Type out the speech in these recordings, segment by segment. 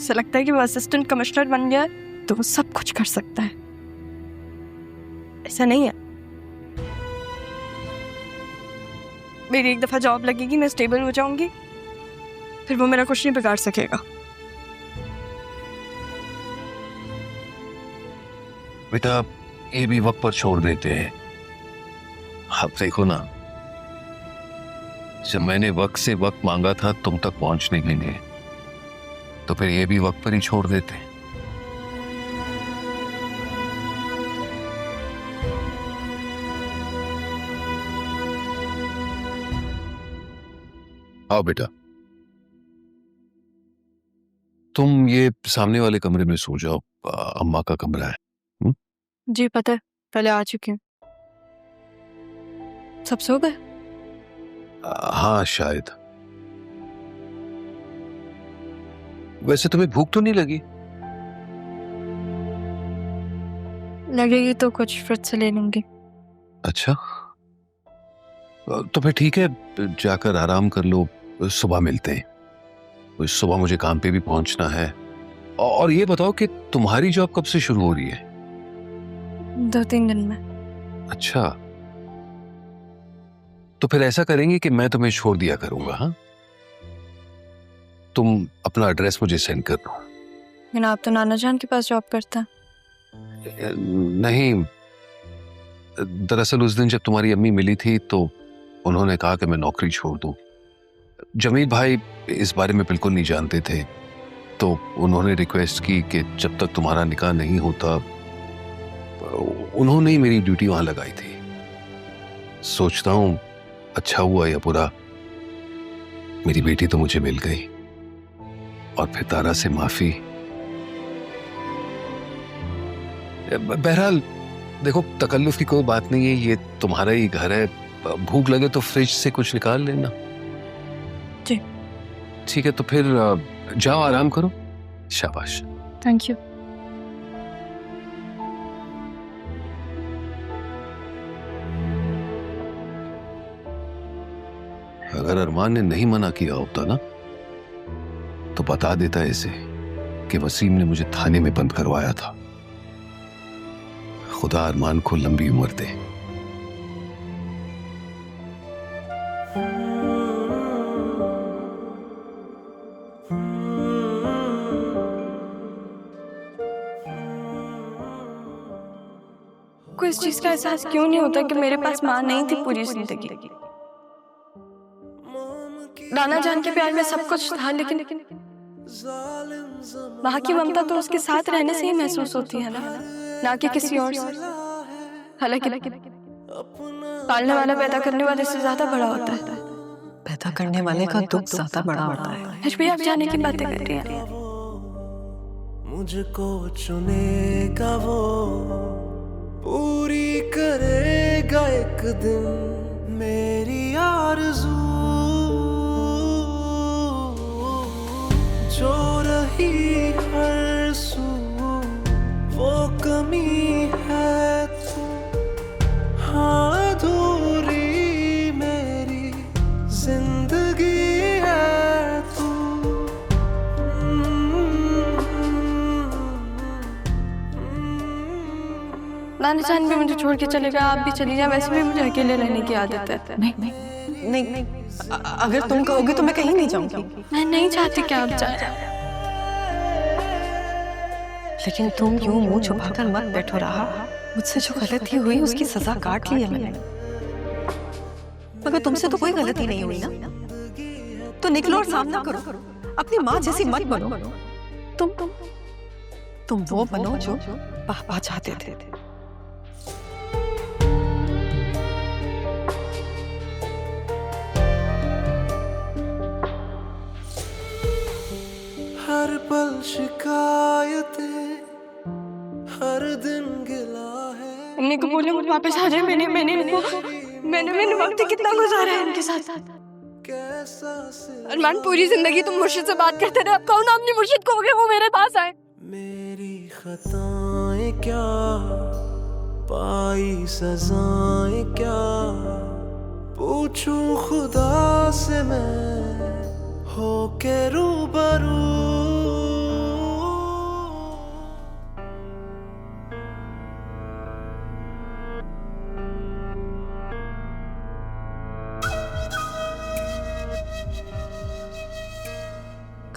ऐसा लगता है कि वो असिस्टेंट कमिश्नर बन गया है तो वो सब कुछ कर सकता है। ऐसा नहीं है। मेरी एक दफा जॉब लगेगी, मैं स्टेबल हो जाऊंगी, फिर वो मेरा कुछ नहीं बिगाड़ सकेगा। बेटा ये भी वक्त पर छोड़ देते हैं। आप देखो ना, जब मैंने वक्त से वक्त मांगा था तुम तक पहुंचने के लिए, तो फिर ये भी वक्त पर ही छोड़ देते हैं। आओ बेटा, तुम ये सामने वाले कमरे में सो जाओ, अम्मा का कमरा है। जी पता है, पहले आ चुकी हूँ। सब सो गए? हाँ शायद। वैसे तुम्हें भूख तो नहीं लगी? लगेगी तो कुछ फ्रूट से ले लूंगी। अच्छा तो फिर ठीक है, जाकर आराम कर लो, सुबह मिलते हैं। सुबह मुझे काम पे भी पहुंचना है। और ये बताओ कि तुम्हारी जॉब कब से शुरू हो रही है? 2-3 दिन में। अच्छा, तो फिर ऐसा करेंगे कि मैं तुम्हें छोड़ दिया करूंगा। हाँ, तुम अपना एड्रेस मुझे सेंड कर दो। लेकिन आप तो नाना जान के पास जॉब करता। नहीं, दरअसल उस दिन जब तुम्हारी अम्मी मिली थी तो उन्होंने कहा कि मैं नौकरी छोड़ दूं। जमील भाई इस बारे में बिल्कुल नहीं जानते थे, तो उन्होंने रिक्वेस्ट की कि जब तक तुम्हारा निकाह नहीं होता, उन्होंने ही मेरी ड्यूटी वहां लगाई थी। सोचता हूं अच्छा हुआ या बुरा, मेरी बेटी तो मुझे मिल गई। और फिर तारा से माफी। बहरहाल देखो, तकल्लुफ की कोई बात नहीं है, ये तुम्हारा ही घर है। भूख लगे तो फ्रिज से कुछ निकाल लेना। जी ठीक है, तो फिर जाओ आराम करो। शाबाश। Thank you. अगर अरमान ने नहीं मना किया होता ना, तो बता देता इसे कि वसीम ने मुझे थाने में बंद करवाया था। खुदा अरमान को लंबी उम्र दे। को इस चीज का एहसास क्यों नहीं होता कि मेरे पास माँ नहीं थी पूरी जिंदगी। नाना जान के प्यार में सब कुछ था, लेकिन माँ की ममता तो उसके साथ रहने से ही महसूस होती है ना कि किसी और से। हालांकि पालने वाला पैदा करने वाले से ज्यादा बड़ा होता है। पैदा करने वाले का दुख ज्यादा बड़ा होता है। फिर भी आप जाने की बातें कर रही हैं। मुझको चुनेगा वो, पूरी करेगा एक दिन मेरी आरज़ू। जो रही हर सू वो कमी है तू, हाँ अधूरी मेरी जिंदगी है तू। नाना जान भी मुझे छोड़ के चलेगा, आप भी चली जाए, वैसे भी मुझे अकेले रहने की आदत है। नहीं, अगर तुम कहोगे तो मैं कहीं नहीं जाऊंगी। मैं नहीं चाहती कि आप जाए, लेकिन तुम यूं मुंह छुपाकर मत बैठो रहा। मुझसे जो गलती हुई उसकी सजा काट ली है मैंने, मगर तुमसे तो कोई गलती नहीं हुई ना। तो निकलो और सामना करो, अपनी माँ जैसी मत बनो। तुम वो बनो जो पापा चाहते थे। हर पल शिकायतें, हर दिन गिला है। अम्मी को बोले वो वापस आ जाए। मैंने वक्त कितना गुजारा है उनके साथ। अरमान पूरी जिंदगी तुम मुर्शिद से बात करते रहे, अब कहो ना अपनी मुर्शिद को कि वो मेरे पास आए। मेरी खताएं क्या, पाई सजाएं क्या, पूछूं खुदा से मैं हो के रूबरू।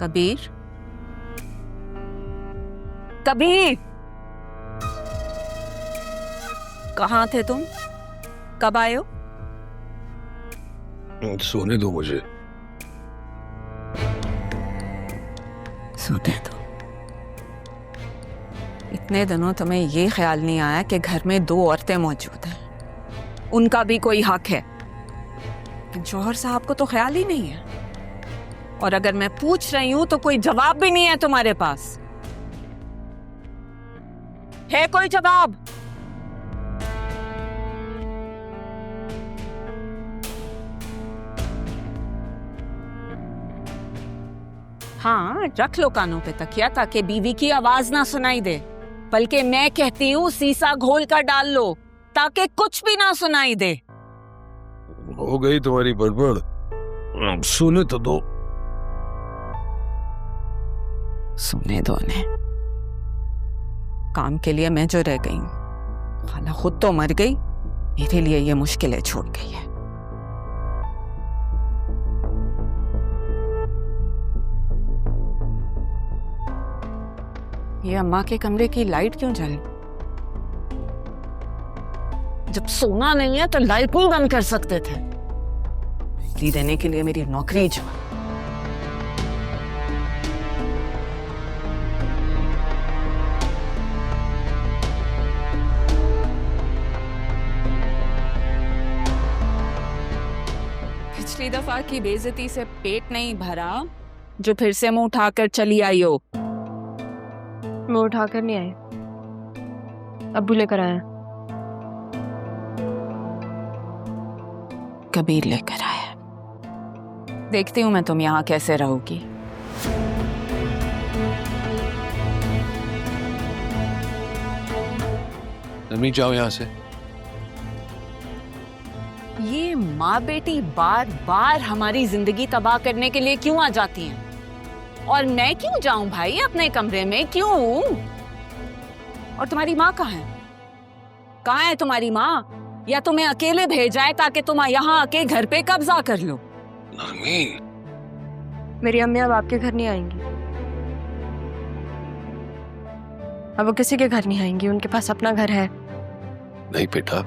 कबीर, कबीर, कहाँ थे तुम? कब आए हो? सोने दो मुझे। सोने दो। इतने दिनों तुम्हें ये ख्याल नहीं आया कि घर में 2 औरतें मौजूद हैं, उनका भी कोई हक है। लेकिन जौहर साहब को तो ख्याल ही नहीं है, और अगर मैं पूछ रही हूं तो कोई जवाब भी नहीं है तुम्हारे पास। है कोई जवाब? हाँ, रख लो कानों पे तकिया ताकि बीवी की आवाज ना सुनाई दे। बल्कि मैं कहती हूँ सीसा घोल कर डाल लो ताकि कुछ भी ना सुनाई दे। हो गई तुम्हारी बड़बड़, सोने तो दो। सुनने दो ने। काम के लिए मैं जो रह गई हूँ, खाला खुद तो मर गई, मेरे लिए ये मुश्किलें छोड़ गई है। ये अम्मा के कमरे की लाइट क्यों जल? जब सोना नहीं है तो लाइट नहीं बंद कर सकते थे। बिजली देने के लिए मेरी नौकरी जो। पिछली दफा की बेइज्जती से पेट नहीं भरा जो फिर से मुंह उठाकर चली आई हो। मैं उठाकर नहीं आई, अब्बू लेकर आया। कबीर लेकर आया। देखती हूँ मैं तुम यहाँ कैसे रहोगी। नमी जाओ यहाँ से। ये माँ बेटी बार बार हमारी जिंदगी तबाह करने के लिए क्यों आ जाती हैं? और मैं क्यों जाऊं भाई अपने कमरे में, क्यों? और तुम्हारी माँ कहाँ है? कहाँ है तुम्हारी माँ? या तुम्हें अकेले भेजा है ताकि तुम यहाँ आके घर पे कब्जा कर लो? नरमीन, मेरी अम्मी अब आपके घर नहीं आएंगी। अब वो किसी के घर नहीं आएंगी, उनके पास अपना घर है। नहीं बेटा,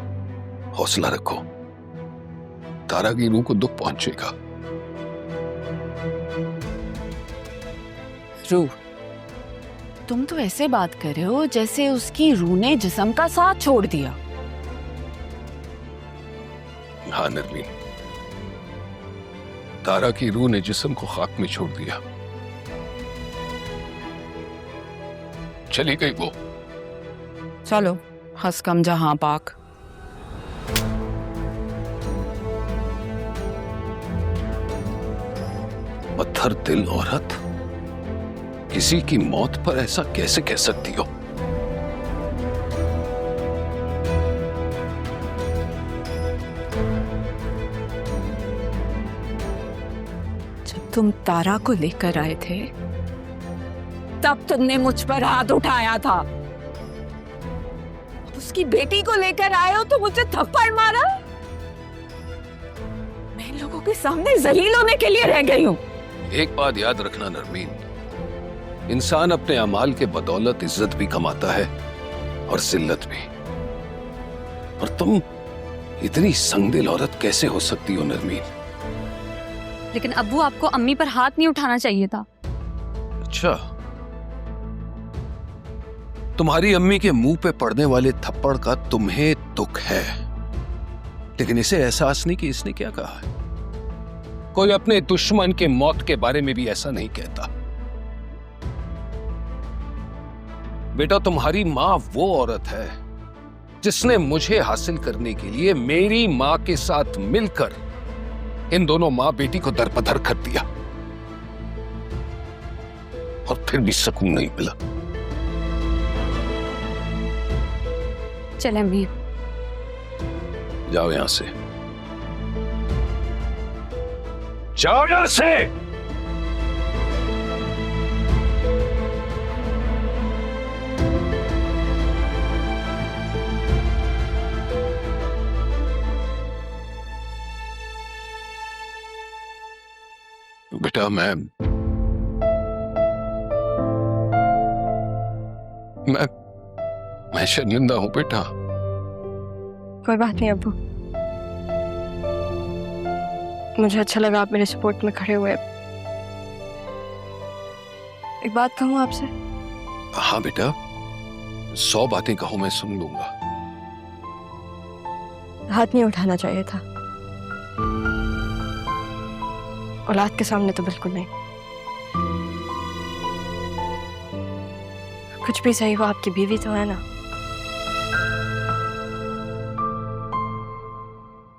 हौसला रखो, तारा की रूह को दुख पहुंचेगा। रूह? तुम तो ऐसे बात कर रहे हो जैसे उसकी रूह ने जिस्म का साथ छोड़ दिया। हाँ नरमीन, तारा की रूह ने जिस्म को खाक में छोड़ दिया। चली गई वो। चलो, हंस कम जहां पाक। पत्थर दिल औरत, किसी की मौत पर ऐसा कैसे कह सकती हो? जब तुम तारा को लेकर आए थे तब तुमने मुझ पर हाथ उठाया था। अब उसकी बेटी को लेकर आए हो तो मुझे थप्पड़ मारा। मैं इन लोगों के सामने जलील होने के लिए रह गई हूँ। एक बात याद रखना नरमीन, इंसान अपने अमाल के बदौलत इज्जत भी कमाता है और जिल्लत भी। और तुम इतनी संगदिल औरत कैसे हो सकती हो नरमीन? लेकिन अब्बू, आपको अम्मी पर हाथ नहीं उठाना चाहिए था। अच्छा, तुम्हारी अम्मी के मुंह पे पड़ने वाले थप्पड़ का तुम्हें दुख है, लेकिन इसे एहसास नहीं कि इसने क्या कहा है। कोई अपने दुश्मन के मौत के बारे में भी ऐसा नहीं कहता। बेटा, तुम्हारी मां वो औरत है जिसने मुझे हासिल करने के लिए मेरी मां के साथ मिलकर इन दोनों मां बेटी को दरपदर कर दिया, और फिर भी सुकून नहीं मिला। चले अम्मी। जाओ यहां से, जाओ यहां से। बेटा, मैं मैं शर्मिंदा हूं बेटा। कोई बात नहीं अब्बू, मुझे अच्छा लगा आप मेरे सपोर्ट में खड़े हुए। एक बात कहूँ आपसे? हाँ बेटा, 100 बातें कहो, मैं सुन लूंगा। हाथ नहीं उठाना चाहिए था, औलाद के सामने तो बिल्कुल नहीं। कुछ भी सही हो, आपकी बीवी तो है ना।